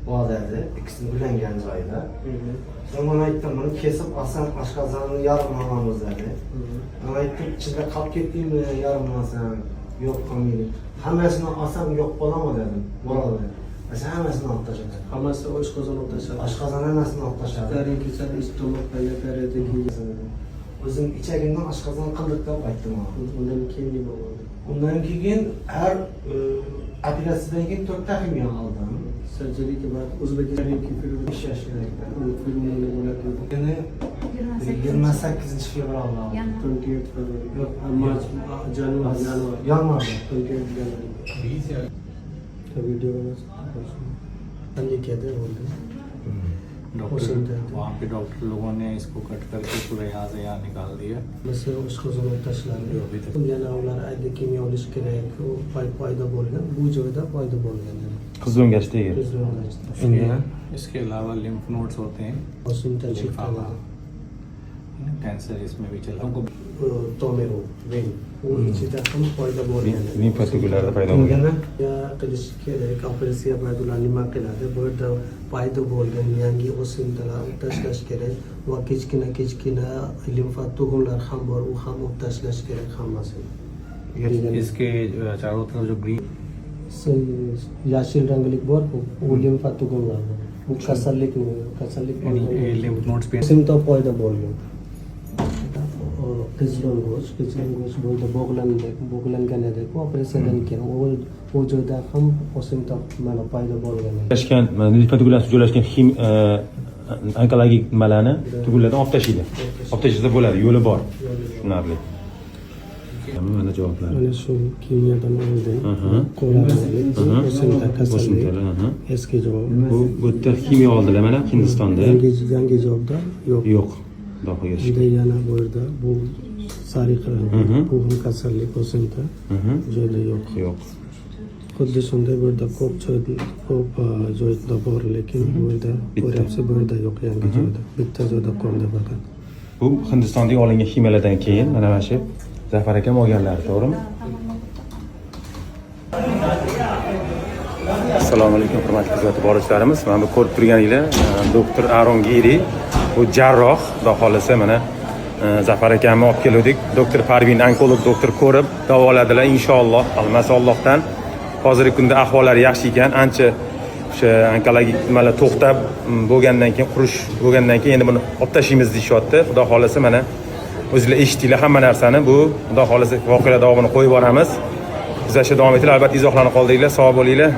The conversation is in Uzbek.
bor dedi. İkisini uylangan joyida. So'ng men aytdim, buni kesib olsam oshqozonni yarim olamiz dedi. Men aytdim, ichida qolib ketdingmi, yarim olsam. Yo'q, qolmaydi. Hammasini olsam yo'q bo'ladimi dedim. Bo'ladi. Mesela hammasini olib tashladi. Hammasi oshqozon olib tashladi. Oshqozon hammasini olib tashladi. Tarinkisada istomoq paylakarida O'zim ichagimdan oshqozon qildik deb aytdim. undan keyin nima bo'ldi? Undan keyin har operatsiyadan keyin 4 ta kimyo oldim. Surgeryga borib O'zbekistonga kirib 5 yoshga ekan. filmni bo'ladi. Ya'ni 28 fevralda. 28 fevral. Yo'q, Mart, yanvar. Yanvarda. 28 yanvar. Video कहते बोलते डॉक्टर वहाँ पे डॉक्टर लोगों ने इसको कट करके पूरा यहाँ से यहाँ निकाल दिया mesela oshqozon tashlandi yana ular aytdi kimyo olish kerak u foyda bo'lgan bu joyda foyda bo'lgan qiz o'ngachda yer इसके अलावा लिम्फ नोड्स होते हैं कैंसर इसमें भी चला हमको tomero vein u ichida ham foyda bo'lgan limfatikularda paydo bo'lgan qilish kerak operatsiya paytida ular nima qiladi bu yerda paydo bo'lgan yangi o'simtalarni tashlash kerak va kichkina limfa to'g'onlar ham bor u ham olib tashlash kerak hammasini इसके चारों तरफ जो green yashil ranglik bor u limfa to'g'onlar bu kasallik lymph nodes पे o'simta paydo bo'lgan qizilon go'sht bo'ldi bog'langan edi operatsiyadan keyin u joyda ham o'simta mana paydo bo'lgan edi limfatikularni joylashgan onkologik nimalarni tugunlardan olib tashlaydi. Olib tashlasa bo'ladi, yo'li bor. Tushunarli. Mana javoblar. Mana shu kimyodan oldin o'simta kasallik eski javob Bu yerda kimyo oldilar mana Hindistonda. yangi javobda yo'q Dohiga Shunda yana bu yerda bu sariq rang bu kasallik o'simta joyda yo'q xuddi shunday bu yerda ko'p joyda bor lekin bu yerda ko'ryapsiz bu yerda yo'q yangi joyda bitta joyda qoldi faqat Bu Hindistonda olingan kimyolardan keyin mana shu Zafar akam olganlar, to'g'rimi? Assalomu alaykum hurmatli kuzatib boruvchilarimiz. Mana bu ko'rib turganinglar doktor Aron Giri, bu jarroh, xudo xolasa mana Zafar akamni olib keldik. Doktor Parvin onkolog doktor ko'rib davoladilar inshaalloh. Almasi Allohdan. Hozirgi kunda ahvollari yaxshi ekan, ancha o'sha onkologik nimalar to'xtab bo'lgandan keyin qurish bo'lgandan keyin endi buni olib tashlaymiz deyapti. Xudo xolasa mana o'zingizlar eshitdinglar hamma narsani. Bu xudo xolasa voqealar davomini qo'yib boramiz. Kuzatishda davom etinglar, albatta izohlarni qoldiringlar, sog' bo'linglar.